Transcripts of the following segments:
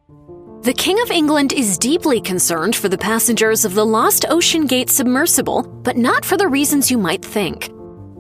The King of England is deeply concerned for the passengers of the lost Oceangate submersible, but not for the reasons you might think.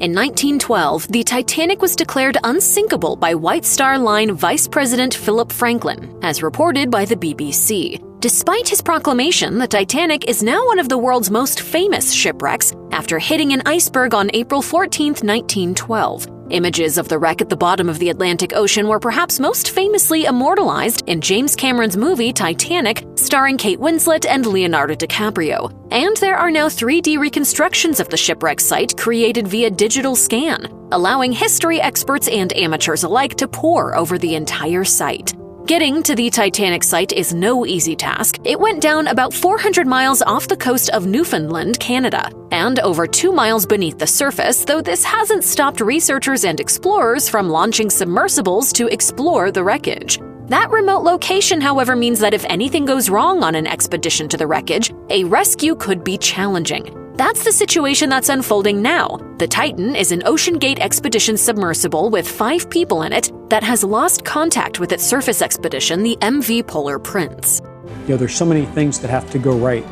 In 1912, the Titanic was declared unsinkable by White Star Line Vice President Philip Franklin, as reported by the BBC. Despite his proclamation, the Titanic is now one of the world's most famous shipwrecks after hitting an iceberg on April 14, 1912. Images of the wreck at the bottom of the Atlantic Ocean were perhaps most famously immortalized in James Cameron's movie Titanic, starring Kate Winslet and Leonardo DiCaprio. And there are now 3D reconstructions of the shipwreck site created via digital scan, allowing history experts and amateurs alike to pore over the entire site. Getting to the Titanic site is no easy task. It went down about 400 miles off the coast of Newfoundland, Canada, and over 2 miles beneath the surface, though this hasn't stopped researchers and explorers from launching submersibles to explore the wreckage. That remote location, however, means that if anything goes wrong on an expedition to the wreckage, a rescue could be challenging. That's the situation that's unfolding now. The Titan is an Oceangate expedition submersible with 5 people in it that has lost contact with its surface expedition, the MV Polar Prince. There's so many things that have to go right.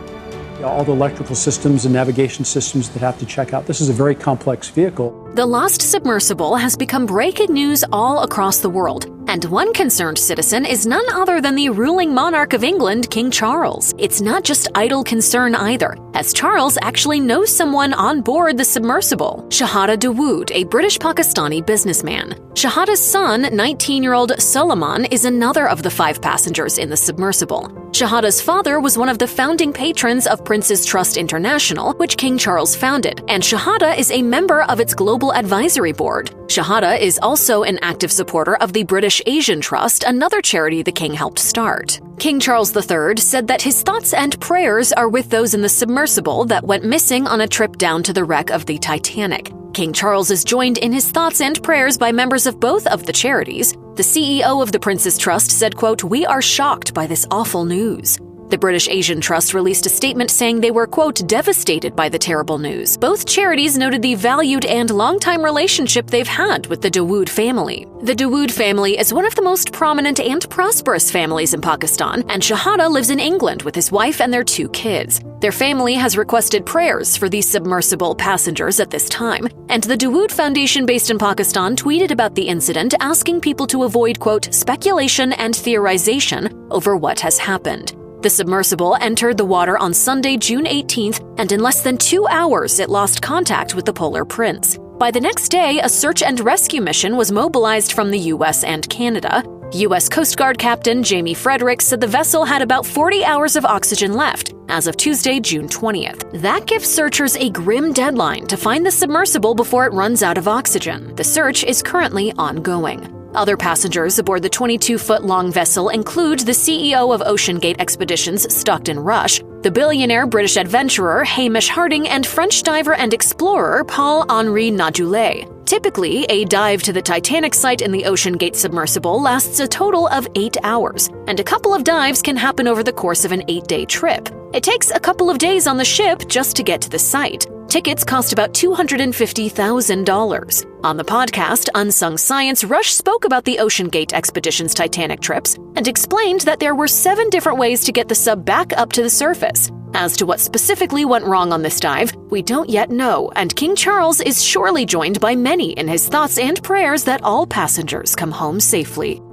All the electrical systems and navigation systems that have to check out. This is a very complex vehicle. The lost submersible has become breaking news all across the world, and one concerned citizen is none other than the ruling monarch of England, King Charles. It's not just idle concern either, as Charles actually knows someone on board the submersible, Shahada Dawood, a British-Pakistani businessman. Shahada's son, 19-year-old Solomon, is another of the 5 passengers in the submersible. Shahada's father was one of the founding patrons of Prince's Trust International, which King Charles founded, and Shahada is a member of its global advisory board. Shahada is also an active supporter of the British Asian Trust, another charity the king helped start. King Charles III said that his thoughts and prayers are with those in the submersible that went missing on a trip down to the wreck of the Titanic. King Charles is joined in his thoughts and prayers by members of both of the charities. The CEO of the Prince's Trust said, quote, "We are shocked by this awful news." The British Asian Trust released a statement saying they were, quote, "devastated by the terrible news." Both charities noted the valued and longtime relationship they've had with the Dawood family. The Dawood family is one of the most prominent and prosperous families in Pakistan, and Shahada lives in England with his wife and their 2 kids. Their family has requested prayers for these submersible passengers at this time, and the Dawood Foundation based in Pakistan tweeted about the incident, asking people to avoid, quote, "speculation and theorization over what has happened." The submersible entered the water on Sunday, June 18th, and in less than 2 hours it lost contact with the Polar Prince. By the next day, a search and rescue mission was mobilized from the U.S. and Canada. U.S. Coast Guard Captain Jamie Fredericks said the vessel had about 40 hours of oxygen left as of Tuesday, June 20th. That gives searchers a grim deadline to find the submersible before it runs out of oxygen. The search is currently ongoing. Other passengers aboard the 22-foot-long vessel include the CEO of Oceangate Expeditions, Stockton Rush, the billionaire British adventurer Hamish Harding, and French diver and explorer Paul-Henri Nadoulet. Typically, a dive to the Titanic site in the Oceangate submersible lasts a total of 8 hours, and a couple of dives can happen over the course of an 8-day trip. It takes a couple of days on the ship just to get to the site. Tickets cost about $250,000. On the podcast Unsung Science, Rush spoke about the Oceangate Expedition's Titanic trips and explained that there were 7 different ways to get the sub back up to the surface. As to what specifically went wrong on this dive, we don't yet know, and King Charles is surely joined by many in his thoughts and prayers that all passengers come home safely.